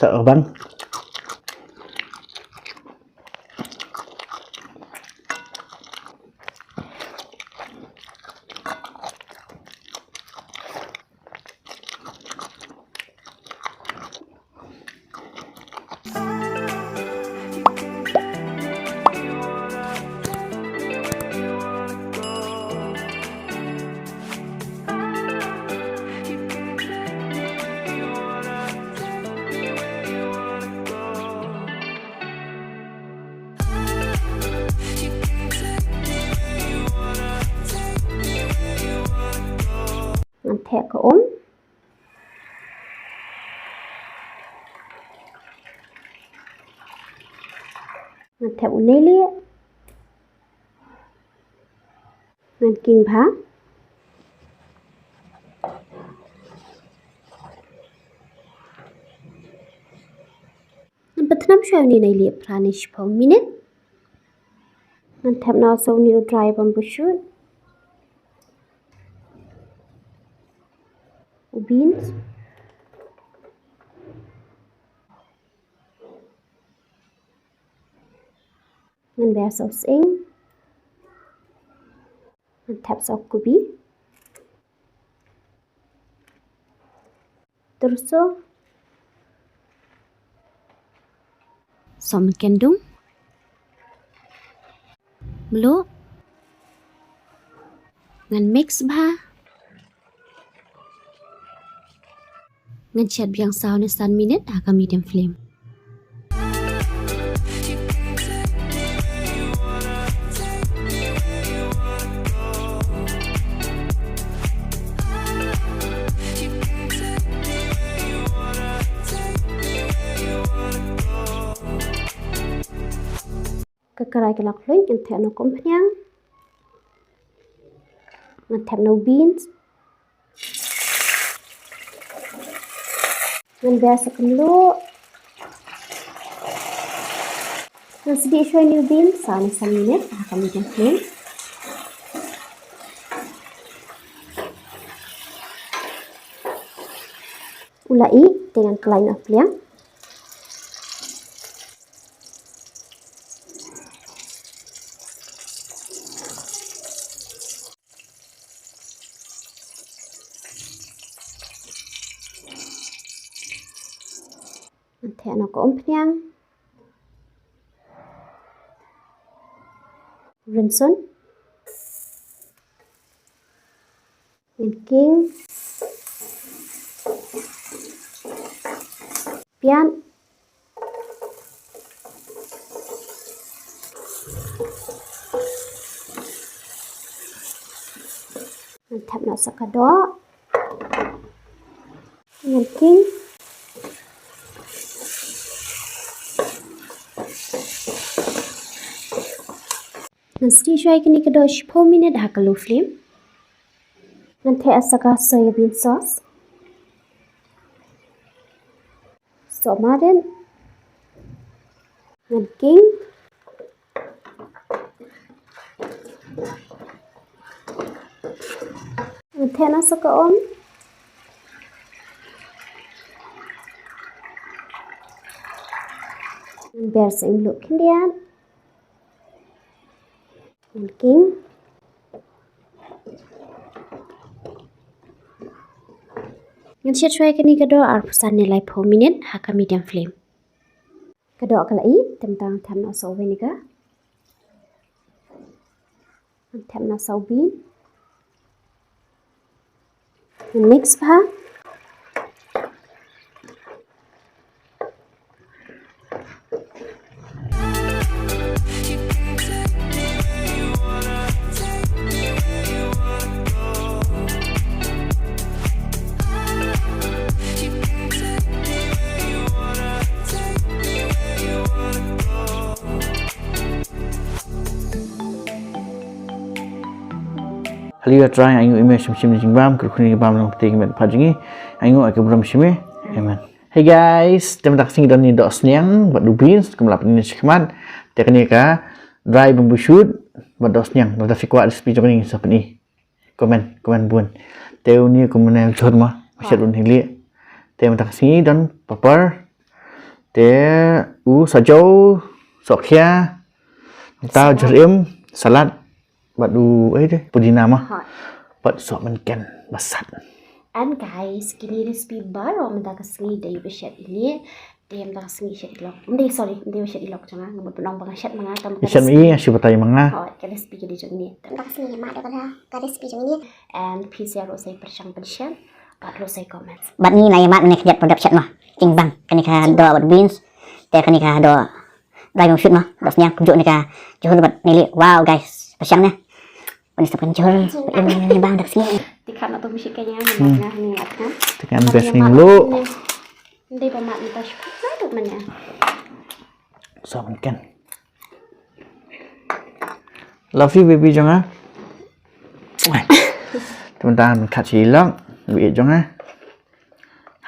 Sợ băng. Thẻ có ốm. Thẻ của Nei-lieh. Ngân kinh phá. Ngân bật nắm xoay ní Nei-lieh planish per minute. Ngân thẻ nào sâu new dry bamboo shoot. Beans. Ngân bè sâu xinh. Ngân thẹp sâu kubi. Terus som kendung. Melo. Ngân mix ba. Ngân Shet biang sao ni 1 minute agak medium flame. Kekerai kelak luen ngân thẹp no kompanyang. Ngân thẹp no beans. Ngân biasa Kumno. Ngân Sdieh shoy new beans sana 1 minute agak medium flame. Ulai dengan kelai na fliang. Thẻ nó có kompanyang. Rinsun. Ngân king. Pian. Ngân thẹp nó sa đó. Ngân king. Ngân Sdieh shoy kini kedua 10 minit agak low flame. Ngân thẻ asaka soybean sauce. Somaden. Ngân king. Ngân thẻ asaka om. Ngân bear sing look kindian. Ngân king. Ngân Shet shoy kini kedua arpusan nilai 4 minit agak medium flame. Kedua kelai tentang thep no sau vinegar. Thep no sau bean. Ngân mix ba. Haliya try ayu image shim jingbam kurkuni bam long peti kemet pajingi ayu aku belum shime. Amen. Hey guys, terima kasih dan ni Dohsniang buat beans kemelap ini sekeman. Teknik dry bamboo shoot buat Dohsniang. Dah fikwa di speech ni seperti komen bun. Teu ni komen Jhur mah Shet Nei-lieh. Terima kasih dan papar Để sajo, sokya, tao jerim, salad, buat ấy đấy, pudina mah. Buat sok menken basat. And guys, kini recipe baru minta kesengi dari Shet ini. Dia minta kesengi Shet ilok. Dia Shet ilok jangan ngebut penong bang Shet mengata. Shet ini yang siapa tahu mengah. Oh, ke recipe jadi jeng ini. Minta kesengi mak dia kata ke recipe jeng ini. And please ya lo saya persang pensyen. Buat lo saya comments. Bat ni nai mat menek produk Shet mah. Cing bang, kani ka do bat beans. Te kani ka do dai mong shoot mah. Dohsniang kujuk ni ka Jhur bat Nei-lieh. Wow guys, persangnya. Penisapkan Jhur. Ini bang dak sini. Tikan atau musik kayaknya nah ni kan. Tekan best ni dulu. Hindi pa mak minta syukur. Nado man niya. Sok menken. Love you baby jangan. Teman-teman kat Shillong, biar jangan.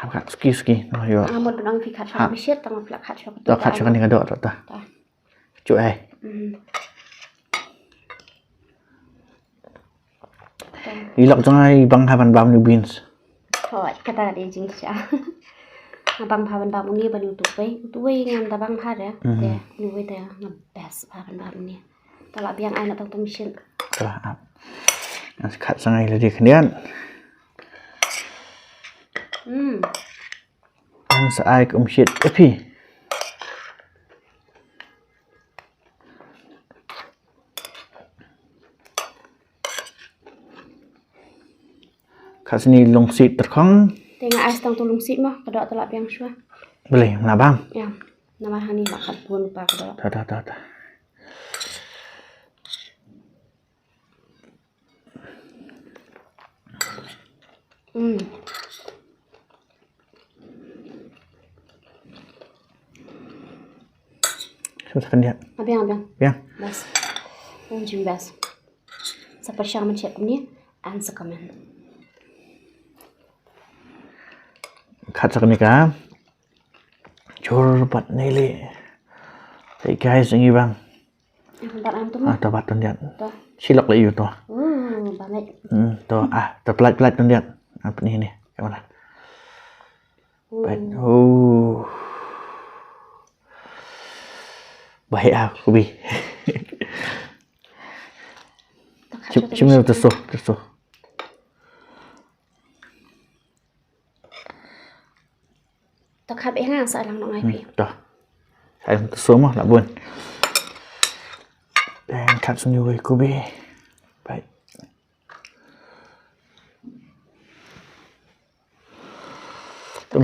Kat ski. Nah yo. Amod benang fi kat syok Shet tang plak kat syok. Dah kat syok ni kadok tak. Cuk Ilok jangan bang haban bam ni beans. Thôi, kata dia jing siya. Bang paban bam ni bani utuway ngam ta bang pa dia. Dia ni we dia ngam best paban bam ni. Talak biang ai nak tong mission. Telah. Kat sangai lagi kemudian. Ang saay Shet epi. Khasi ni long sit terkong. Tengah ais tang tolong sit mah kadok talak biang syua. Boleh menabang. Ya. Nama hani makan pun pa kadok. Dah. Sudah lihat. Abang. Ya. Bas. Jing bas. Sa persang man Shet ni and sa comment. Kat ni ka. Jhur bat Nei-lieh. Hey guys, ini bang. Bat am tu mah. Bat tu lihat. Tu. Shillong lagi tu. Banget. Tu terpelat tu lihat. Apa ni? Kat mana? Baik. Baik kubi. Cuma tersuh. Tak khap hang sa lang nong ai pi. Dah. Saya tersuh mah nak bun. Dan kat sini kubi. Baik.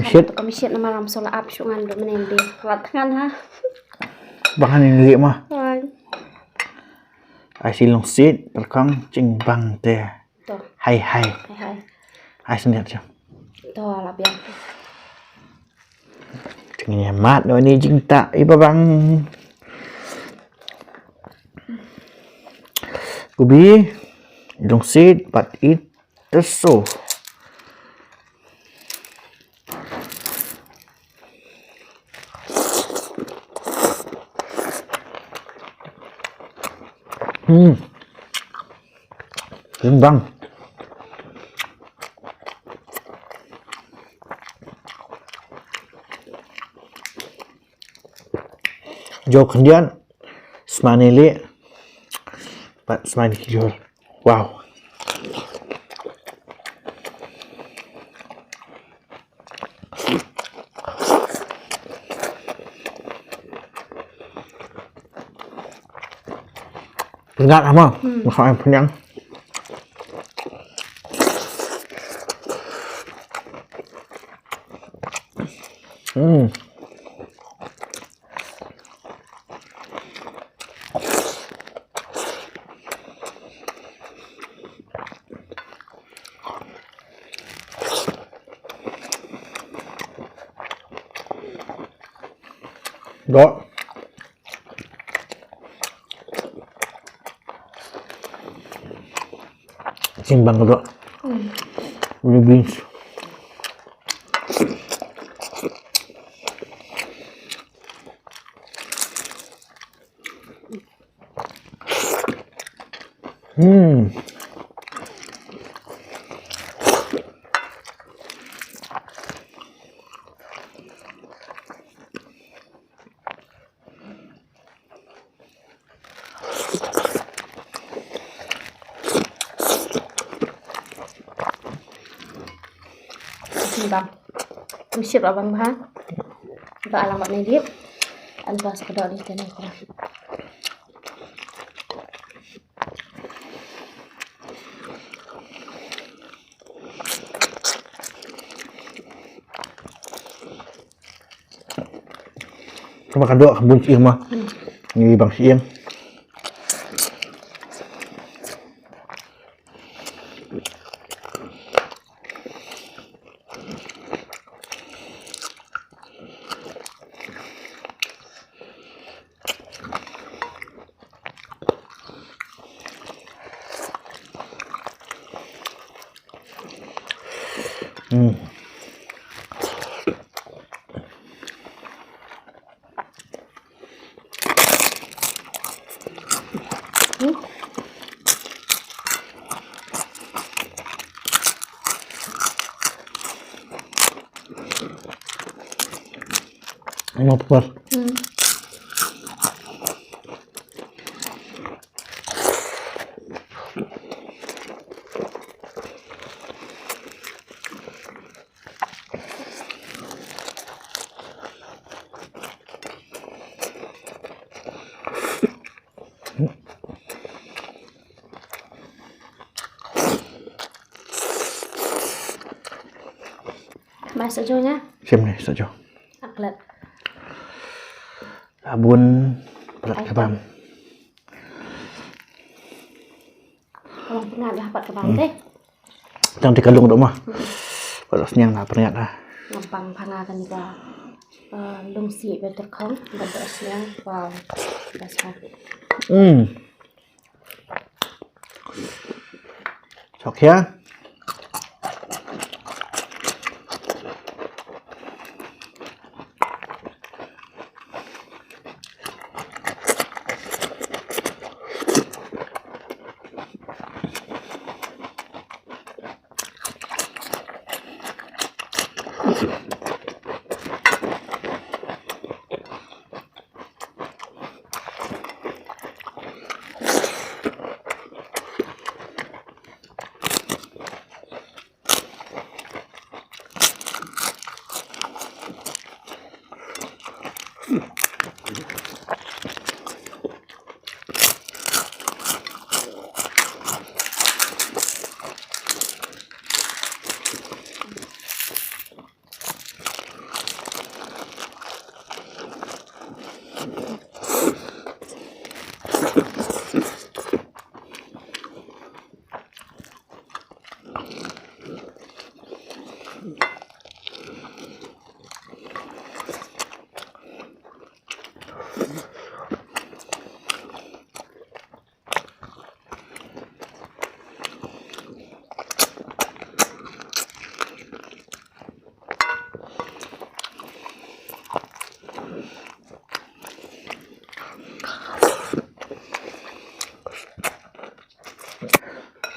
Shet. Shet nama ram sola ap syungan do menen dia. Lat ngan ha. Bahan ini lihat mah. Hai. Ai Shillong sit terkong cing bang te. Tu. Hai. Hai. Ai sendiri je. Tu lah biang. Tinggi mat no ni jing tak iba bang. Kubi Shillong sit but it terso. Bang. Jauh kemudian Nei-lieh, but Jhur. Wow. Enggak lama, makan penyang. Đó. Simbang ko. With beans. bang. Mesti abang bahan. Ba alang bak Nei-lieh. Alba sekedar di sini kurang. Sama kadok kebun siang mah. Ini bang siang. Mau apa? Mai sejunya. Xem này sao cho. Aklet. Sabun pelat kebam. Kalau pernah dapat ke bang deh. Jangan dikalung dok mah. Dohsniang lah pernyataan lah. Ngabang pangakan juga. Lungsi betul kong. Dohsniang. Wow. Dasar. Chọc ya.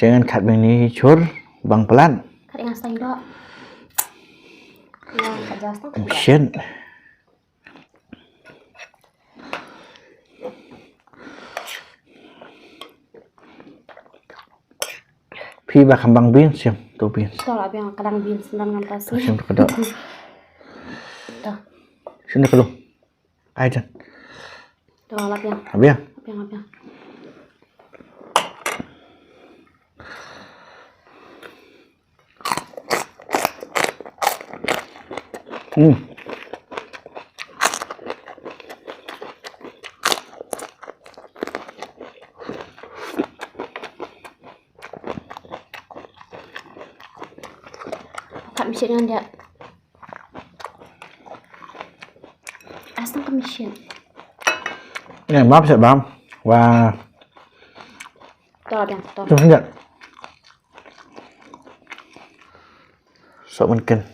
Jangan kat bang ni Jhur, bang pelan. Kat yang stay dok. Yang kat jas tu. Shet. Pi ba kambang beans siam, tu beans. Betul lah yang kadang bin sendan dengan pasi. Siam tu kadok. Dah. Sini kalung. Ai jan. Dah lap yang. Habis ya? Lap yang. Kat mesin dengan dia. Asam ke mesin. Yang maaf Shet bang. Wah. Betul yang betul. Jom sekejap. Sok mungkin.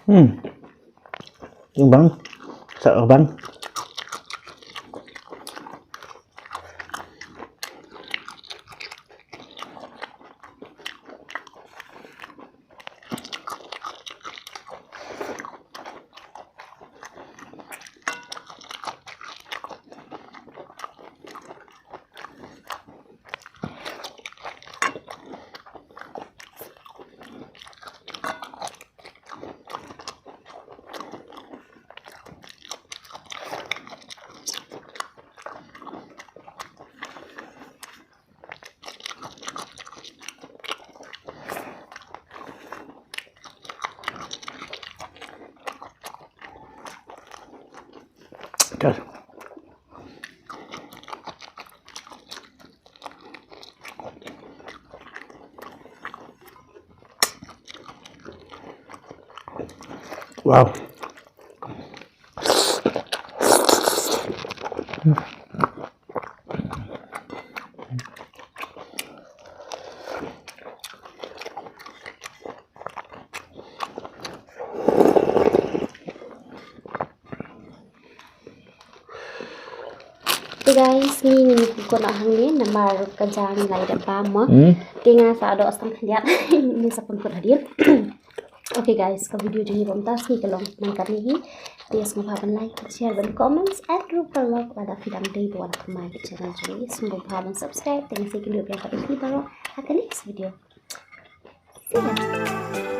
Bang, sợ băng. Trời. Wow. Hey guys, ni ko na hangni namar kajang lai da ba mo. Tinga sa do asam khandiat ni sa pun ko hadir. Okay guys, ka video ni bom tas ni kalong nang kami hi. Please mo papan like, share dan comments and group vlog pada video day buat kemai di channel ini. Semua papan subscribe dan si video yang pada kita ro akan next video. See ya.